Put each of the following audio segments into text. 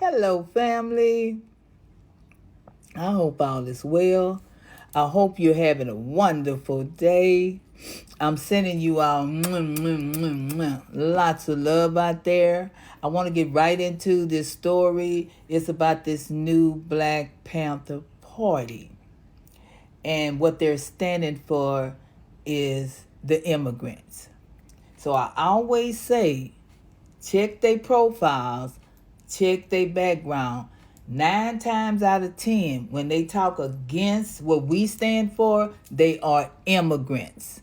Hello, family. I hope all is well. I hope you're having a wonderful day. I'm sending you all lots of love out there. I want to get right into this story. It's about this new Black Panther Party. And what they're standing for is the immigrants. So I always say, check their profiles, check their background. 9 times out of 10, when they talk against what we stand for, they are immigrants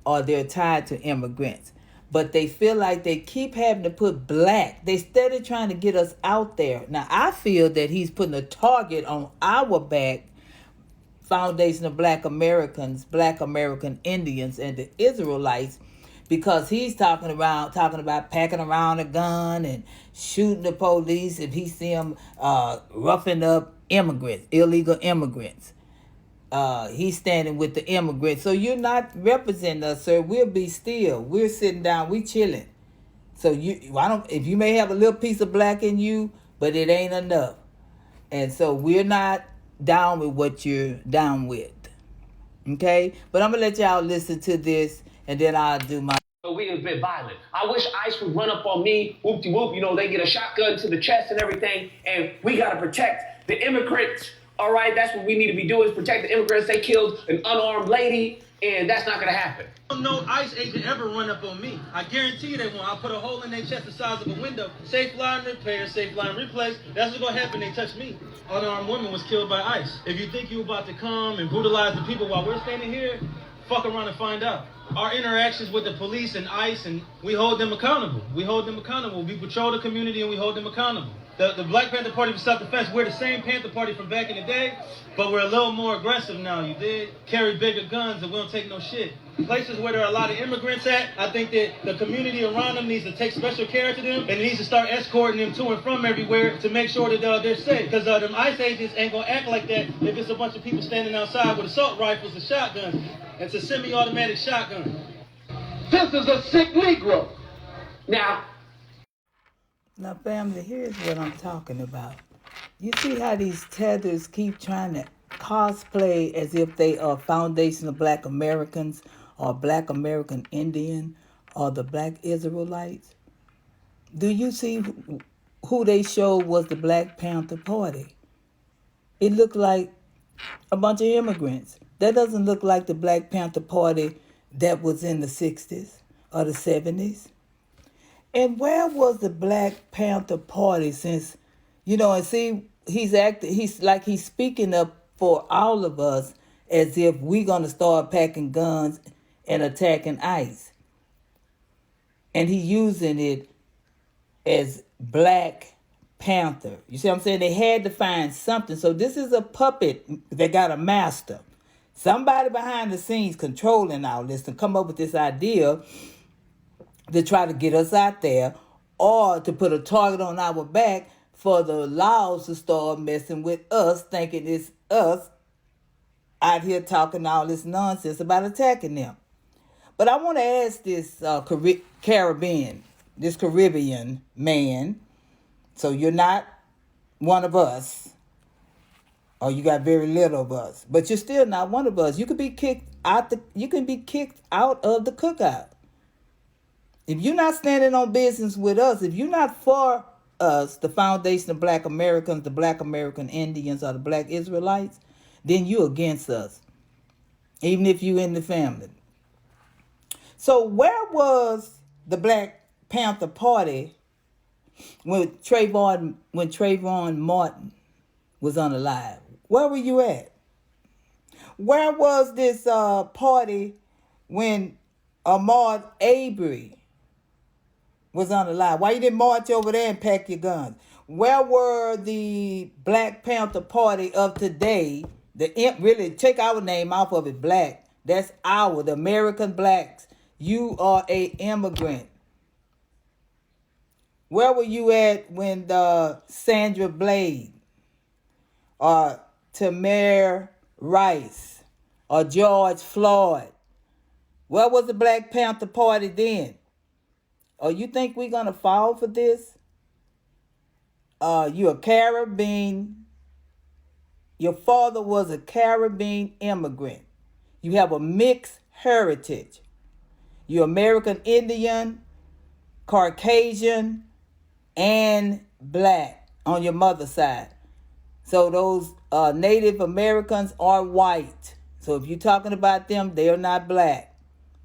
or they're tied to immigrants. But they feel like they keep having to put black. They steady trying to get us out there. Now, I feel that he's putting a target on our back, foundation of Black Americans, Black American Indians, and the Israelites, because he's talking about packing around a gun and shooting the police if he see them roughing up immigrants, illegal immigrants. He's standing with the immigrants. So you're not representing us, sir. We'll be still. We're sitting down. We chilling. So if you may have a little piece of black in you, but it ain't enough. And so we're not down with what you're down with. Okay? But I'm going to let y'all listen to this, and then I'll do my... We have been violent. I wish ICE would run up on me, whoop-de-whoop, they get a shotgun to the chest and everything, and we got to protect the immigrants. All right, that's what we need to be doing, is protect the immigrants. They killed an unarmed lady, and that's not going to happen. No ICE agent ever run up on me. I guarantee you they won't. I'll put a hole in their chest the size of a window. Safe line repair, safe line replace. That's what's going to happen. They touch me. Unarmed woman was killed by ICE. If you think you're about to come and brutalize the people while we're standing here, fuck around and find out. Our interactions with the police and ICE, and we hold them accountable. We patrol the community and we hold them accountable. The Black Panther Party for self-defense, we're the same Panther Party from back in the day, but we're a little more aggressive now, you did? Carry bigger guns and we don't take no shit. Places where there are a lot of immigrants at, I think that the community around them needs to take special care to them and needs to start escorting them to and from everywhere to make sure that they're safe. Because them ICE agents ain't going to act like that if it's a bunch of people standing outside with assault rifles and shotguns. It's a semi-automatic shotgun. This is a sick Negro. Now, family, here's what I'm talking about. You see how these tethers keep trying to cosplay as if they are foundation of Black Americans or Black American Indian or the Black Israelites? Do you see who they showed was the Black Panther Party? It looked like a bunch of immigrants. That doesn't look like the Black Panther Party that was in the 60s or the 70s. And where was the Black Panther Party since, and see, he's speaking up for all of us as if we're going to start packing guns and attacking ICE. And he using it as Black Panther. You see what I'm saying? They had to find something. So this is a puppet that got a master. Somebody behind the scenes controlling all this to come up with this idea to try to get us out there or to put a target on our back for the laws to start messing with us, thinking it's us out here talking all this nonsense about attacking them. But I want to ask this Caribbean man, so you're not one of us, or you got very little of us, but you're still not one of us. You could be kicked out of the cookout. If you're not standing on business with us, if you're not for us, the foundation of Black Americans, the Black American Indians, or the Black Israelites, then you're against us, even if you're in the family. So where was the Black Panther Party when Trayvon Martin was unalive? Where were you at? Where was this party when Ahmaud Arbery was unalive? Why you didn't march over there and pack your guns? Where were the Black Panther Party of today? Really, take our name off of it, Black. That's the American blacks. You are a immigrant. Where were you at when Sandra Bland or Tamir Rice or George Floyd? Where was the Black Panther Party then? Or you think we're going to fall for this? you're a Caribbean. Your father was a Caribbean immigrant. You have a mixed heritage. You're American Indian, Caucasian, and black on your mother's side. So those Native Americans are white. So if you're talking about them, they are not black.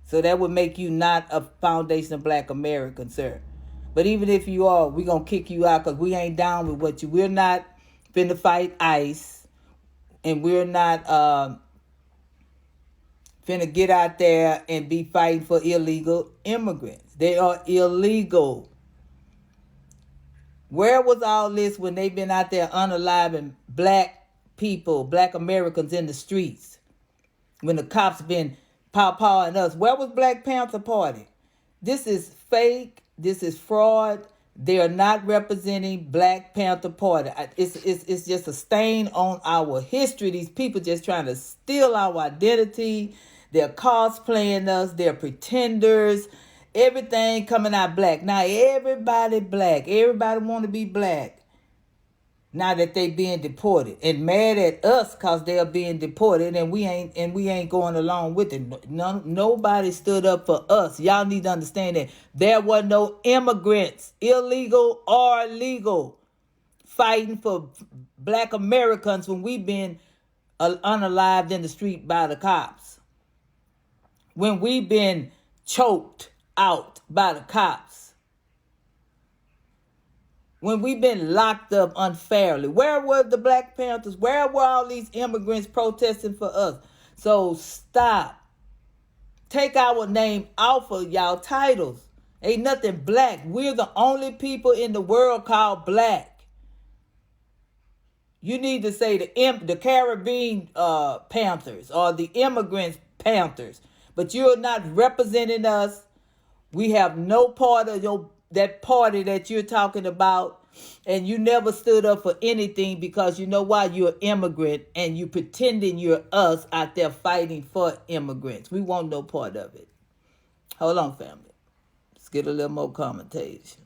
So that would make you not a foundation of black American, sir. But even if you are, we're going to kick you out because we ain't down with what you... We're not finna fight ICE. And we're not finna get out there and be fighting for illegal immigrants. They are illegal. Where was all this when they've been out there unaliving black people, black Americans in the streets? When the cops been pawpawing us. Where was Black Panther Party? This is fake. This is fraud. They are not representing Black Panther Party. It's just a stain on our history. These people just trying to steal our identity. They're cosplaying us. They're pretenders. Everything coming out black. Now everybody black. Everybody want to be black. Now that they being deported and mad at us because they are being deported and we ain't going along with it. Nobody stood up for us. Y'all need to understand that there were no immigrants, illegal or legal, fighting for black Americans when we've been unalived in the street by the cops. When we've been choked out by the cops. When we've been locked up unfairly. Where were the Black Panthers? Where were all these immigrants protesting for us? So stop. Take our name off of y'all titles. Ain't nothing black. We're the only people in the world called black. You need to say the Caribbean Panthers or the immigrants Panthers. But you're not representing us. We have no part of that party that you're talking about, and you never stood up for anything because you know why? You're an immigrant and you pretending you're us out there fighting for immigrants. We want no part of it. Hold on, family. Let's get a little more commentation.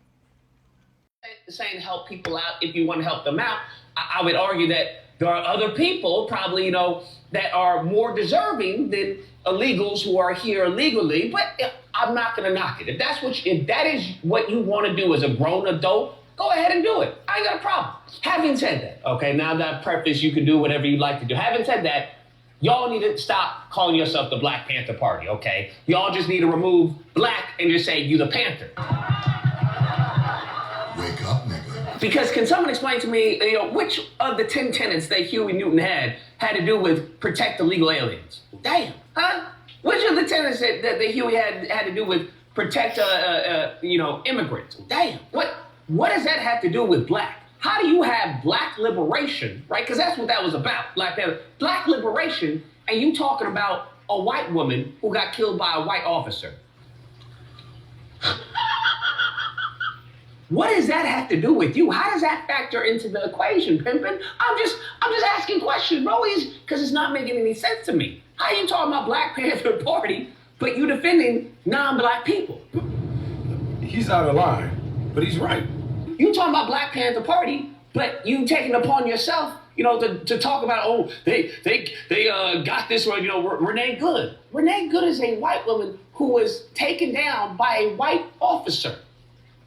Saying help people out if you want to help them out. I would argue that there are other people probably, that are more deserving than illegals who are here illegally, but I'm not going to knock it. If that is what you want to do as a grown adult, go ahead and do it. I ain't got a problem. Having said that, okay, now that preface, you can do whatever you like to do. Having said that, y'all need to stop calling yourself the Black Panther Party, okay? Y'all just need to remove black and just say you the Panther. Wake up, nigga. Because can someone explain to me, which of the 10 tenets that Huey Newton had to do with protect illegal aliens? Damn, huh? Which of the tenets that Huey had to do with protect, immigrants? Damn, what does that have to do with black? How do you have black liberation, right? Because that's what that was about, Black Panther. Black liberation, and you talking about a white woman who got killed by a white officer. What does that have to do with you? How does that factor into the equation, Pimpin'? I'm just asking questions, bro, because it's not making any sense to me. How you talking about Black Panther Party, but you defending non-black people? He's out of line, but he's right. You talking about Black Panther Party, but you taking upon yourself, to talk about, they got this one, Renee Good. Renee Good is a white woman who was taken down by a white officer.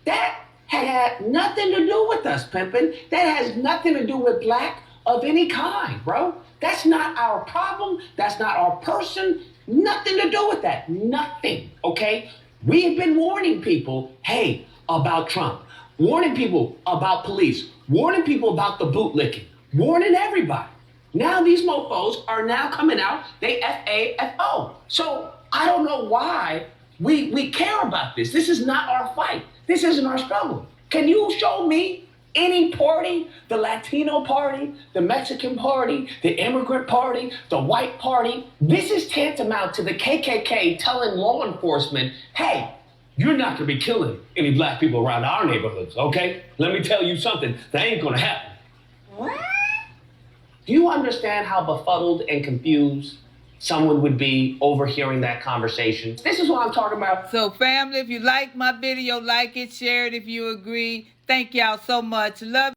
That had nothing to do with us, Pimpin'. That has nothing to do with black of any kind, bro. That's not our problem. That's not our person. Nothing to do with that. Nothing, okay? We have been warning people, hey, about Trump. Warning people about police. Warning people about the bootlicking. Warning everybody. Now these mofos are now coming out. They F-A-F-O. So I don't know why we care about this. This is not our fight. This isn't our struggle. Can you show me any party, the Latino party, the Mexican party, the immigrant party, the white party? This is tantamount to the KKK telling law enforcement, hey, you're not going to be killing any black people around our neighborhoods, okay? Let me tell you something. That ain't going to happen. What? Do you understand how befuddled and confused someone would be overhearing that conversation? This is what I'm talking about. So, family, if you like my video, like it, share it if you agree. Thank y'all so much. Love